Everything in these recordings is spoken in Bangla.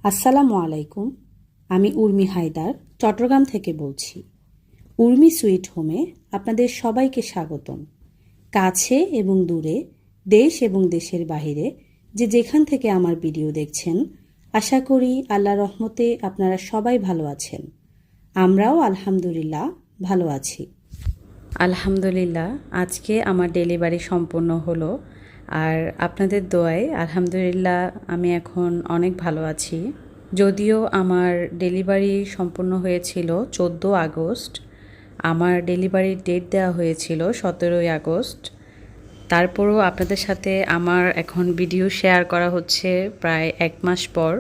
আসসালামু আলাইকুম। আমি উর্মি হায়দার চট্টগ্রাম থেকে বলছি। উর্মি সুইট হোমে আপনাদের সবাইকে স্বাগতম। কাছে এবং দূরে, দেশ এবং দেশের বাহিরে যে যেখান থেকে আমার ভিডিও দেখছেন, আশা করি আল্লাহর রহমতে আপনারা সবাই ভালো আছেন। আমরাও আলহামদুলিল্লাহ ভালো আছি। আলহামদুলিল্লাহ, আজকে আমার ডেলিভারি সম্পূর্ণ হলো, আর আপনাদের দোয়ায় আলহামদুলিল্লাহ আমি এখন অনেক ভালো আছি। যদিও আমার ডেলিভারি সম্পূর্ণ হয়েছিল 14 আগস্ট, আমার ডেলিভারির ডেট দেওয়া হয়েছিল 17 আগস্ট। তারপরও আপনাদের সাথে আমার এখন ভিডিও শেয়ার করা হচ্ছে প্রায় 1 মাস পর,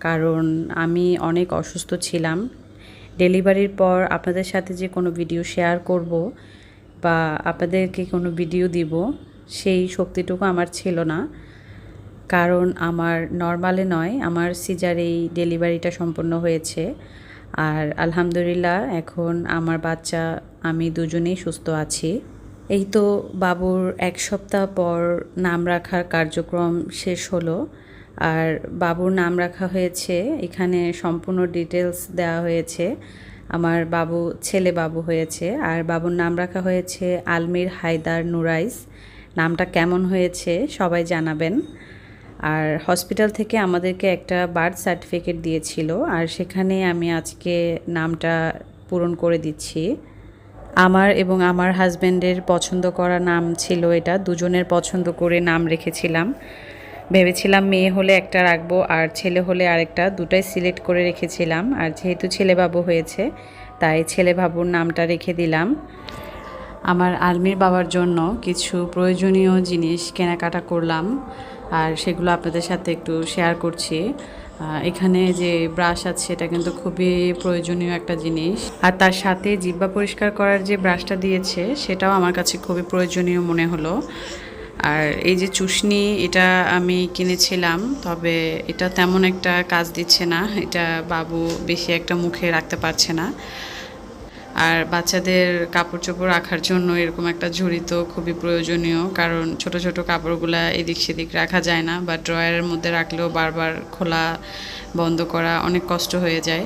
কারণ আমি অনেক অসুস্থ ছিলাম। ডেলিভারির পর আপনাদের সাথে যে কোনো ভিডিও শেয়ার করব বা আপনাদেরকে কোনো ভিডিও দিব, সেই শক্তিটুকু আমার ছিল না, কারণ আমার নর্মালে নয়, আমার সিজারেই ডেলিভারিটা সম্পন্ন হয়েছে। আর আলহামদুলিল্লাহ এখন আমার বাচ্চা আমি দুজনেই সুস্থ আছি। এই তো বাবুর 1 সপ্তাহ পর নাম রাখার কার্যক্রম শেষ হলো, আর বাবুর নাম রাখা হয়েছে, এখানে সম্পূর্ণ ডিটেলস দেওয়া হয়েছে। আমার বাবু ছেলে বাবু হয়েছে, আর বাবুর নাম রাখা হয়েছে আলমির হায়দার নুরাইস। নামটা কেমন হয়েছে সবাই জানাবেন। আর হসপিটাল থেকে আমাদেরকে একটা বার্থ সার্টিফিকেট দিয়েছিল, আর সেখানে আমি আজকে নামটা পূরণ করে দিচ্ছি। আমার এবং আমার হাজব্যান্ডের পছন্দ করা নাম ছিল এটা, দুজনের পছন্দ করে নাম রেখেছিলাম। ভেবেছিলাম মেয়ে হলে একটা রাখবো আর ছেলে হলে আরেকটা, দুটাই সিলেক্ট করে রেখেছিলাম। আর যেহেতু ছেলে বাবু হয়েছে তাই ছেলে বাবুর নামটা রেখে দিলাম। আমার আলমির বাবার জন্য কিছু প্রয়োজনীয় জিনিস কেনাকাটা করলাম, আর সেগুলো আপনাদের সাথে একটু শেয়ার করছি। এখানে যে ব্রাশ আছে এটা কিন্তু খুবই প্রয়োজনীয় একটা জিনিস, আর তার সাথে জিহ্বা পরিষ্কার করার যে ব্রাশটা দিয়েছে সেটাও আমার কাছে খুবই প্রয়োজনীয় মনে হলো। আর এই যে চুষনি, এটা আমি কিনেছিলাম, তবে এটা তেমন একটা কাজ দিচ্ছে না, এটা বাবু বেশি একটা মুখে রাখতে পারছে না। আর বাচ্চাদের কাপড় চোপড় রাখার জন্য এরকম একটা ঝুড়ি তো খুবই প্রয়োজনীয়, কারণ ছোট ছোট কাপড়গুলা এদিক সেদিক রাখা যায় না, বা ড্রয়ারের মধ্যে রাখলেও বারবার খোলা বন্ধ করা অনেক কষ্ট হয়ে যায়।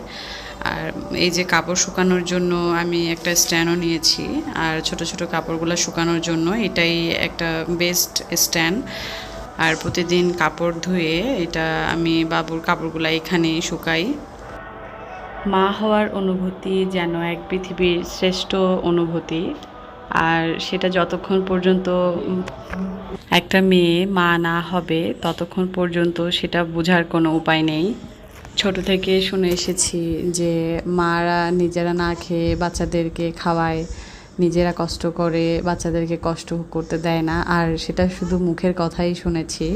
আর এই যে কাপড় শুকানোর জন্য আমি একটা স্ট্যান্ডও নিয়েছি, আর ছোট ছোট কাপড়গুলো শুকানোর জন্য এটাই একটা বেস্ট স্ট্যান্ড। আর প্রতিদিন কাপড় ধুয়ে এটা আমি বাবুর কাপড়গুলো এখানেই শুকাই। মা হওয়ার অনুভূতি যেন এক পৃথিবীর শ্রেষ্ঠ অনুভূতি, আর সেটা যতক্ষণ পর্যন্ত একটা মেয়ে মা না হবে ততক্ষণ পর্যন্ত সেটা বোঝার কোনো উপায় নেই। ছোট থেকে শুনে এসেছি যে মারা নিজেরা না খেয়ে বাচ্চাদেরকে খাওয়ায়, নিজেরা কষ্ট করে বাচ্চাদেরকে কষ্ট করতে দেয় না, আর সেটা শুধু মুখের কথাই শুনেছি,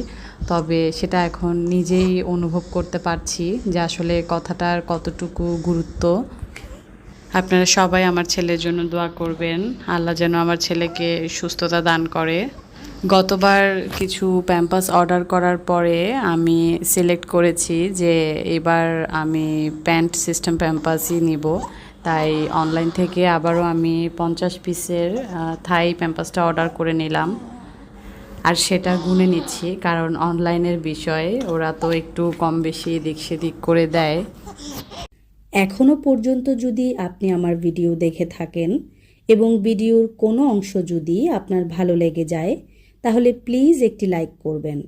তবে সেটা এখন নিজেই অনুভব করতে পারছি যে আসলে কথাটার কতটুকু গুরুত্ব। আপনারা সবাই আমার ছেলের জন্য দোয়া করবেন, আল্লাহ যেন আমার ছেলেকে সুস্থতা দান করে। গতবার কিছু প্যাম্পাস অর্ডার করার পরে আমি সিলেক্ট করেছি যে এবার আমি প্যান্ট সিস্টেম প্যাম্পাসই নিব, তাই অনলাইন থেকে আবারও আমি 50 পিসের থাই প্যাম্পাসটা অর্ডার করে নিলাম। আর সেটা গুনে নিচ্ছি, কারণ অনলাইনের বিষয়ে ওরা তো একটু কম বেশি এদিক সেদিক করে দেয়। এখনও পর্যন্ত যদি আপনি আমার ভিডিও দেখে থাকেন এবং ভিডিওর কোনো অংশ যদি আপনার ভালো লেগে যায়, তাহলে প্লিজ একটি লাইক করবেন।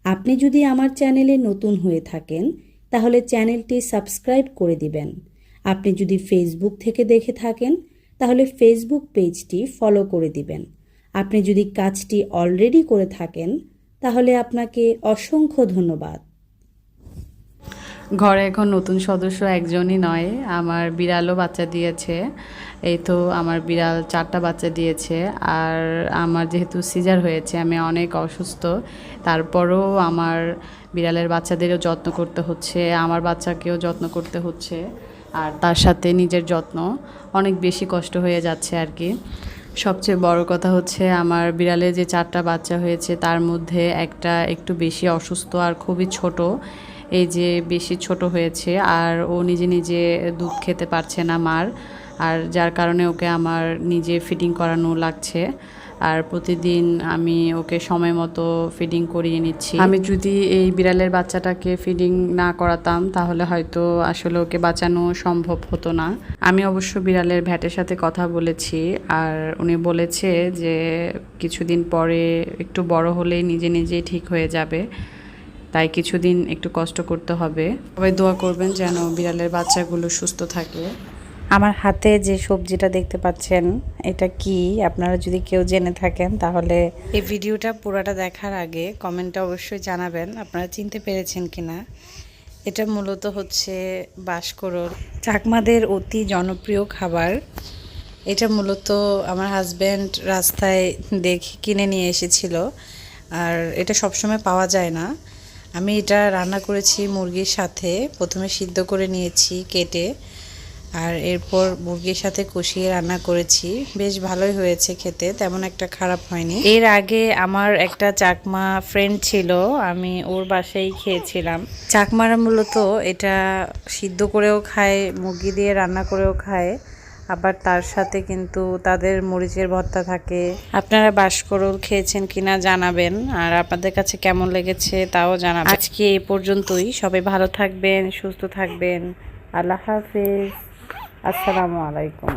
আপনি যদি আমার চ্যানেলে নতুন হয়ে থাকেন তাহলে চ্যানেলটি সাবস্ক্রাইব করে দিবেন। আপনি যদি ফেসবুক থেকে দেখে থাকেন তাহলে ফেসবুক পেজটি ফলো করে দিবেন। আপনি যদি কাজটি অলরেডি করে থাকেন তাহলে আপনাকে অসংখ্য ধন্যবাদ। ঘরে এখন নতুন সদস্য একজনই নয়, আমার বিড়ালও বাচ্চা দিয়েছে। এই তো আমার বিড়াল 4টা বাচ্চা দিয়েছে। আর আমার যেহেতু সিজার হয়েছে, আমি অনেক অসুস্থ, তারপরও আমার বিড়ালের বাচ্চাদেরও যত্ন করতে হচ্ছে, আমার বাচ্চাকেও যত্ন করতে হচ্ছে, আর তার সাথে নিজের যত্ন, অনেক বেশি কষ্ট হয়ে যাচ্ছে আর কি। সবচেয়ে বড় কথা হচ্ছে আমার বিড়ালে যে 4টা বাচ্চা হয়েছে তার মধ্যে একটা একটু বেশি অসুস্থ আর খুবই ছোট। এই যে বেশি ছোট হয়েছে, আর ও নিজে নিজে দুধ খেতে পারছে না মার, আর যার কারণে ওকে আমার নিজে ফিডিং করানো লাগছে। আর প্রতিদিন আমি ওকে সময় মতো ফিডিং করিয়ে নিচ্ছি। আমি যদি এই বিড়ালের বাচ্চাটাকে ফিডিং না করাতাম তাহলে হয়তো আসলে ওকে বাঁচানো সম্ভব হতো না। আমি অবশ্য বিড়ালের ভ্যাটের সাথে কথা বলেছি, আর উনি বলেছে যে কিছুদিন পরে একটু বড় হলেই নিজে নিজেই ঠিক হয়ে যাবে, তাই কিছুদিন একটু কষ্ট করতে হবে। সবাই দোয়া করবেন যেন বিড়ালের বাচ্চাগুলো সুস্থ থাকে। আমার হাতে যে সবজিটা দেখতে পাচ্ছেন এটা কি, আপনারা যদি কেউ জেনে থাকেন তাহলে এই ভিডিওটা পুরোটা দেখার আগে কমেন্টে অবশ্যই জানাবেন আপনারা চিনতে পেরেছেন কিনা। এটা মূলত হচ্ছে বাঁশকরল, চাকমাদের অতি জনপ্রিয় খাবার। এটা মূলত আমার হাজব্যান্ড রাস্তায় দেখে কিনে নিয়ে এসেছিল, আর এটা সবসময় পাওয়া যায় না। আমি এটা রান্না করেছি মুরগির সাথে, প্রথমে সিদ্ধ করে নিয়েছি কেটে, আর এরপর মুরগির সাথে কষিয়ে রান্না করেছি। বেশ ভালোই হয়েছে খেতে, তেমন একটা খারাপ হয়নি। এর আগে আমার একটা চাকমা ফ্রেন্ড ছিল, আমি ওর বাসায় খেয়েছিলাম। চাকমারা মূলত এটা সিদ্ধ করেও খায়, মুরগি দিয়ে রান্না করেও খায়, আবার তার সাথে কিন্তু তাদের মরিচের ভর্তা থাকে। আপনারা বাঁশকরল খেয়েছেন কিনা জানাবেন, আর আপনাদের কাছে কেমন লেগেছে তাও জানাবেন। আজকে এই পর্যন্তই, সবাই ভালো থাকবেন, সুস্থ থাকবেন। আল্লাহ হাফেজ, আসসালামু আলাইকুম।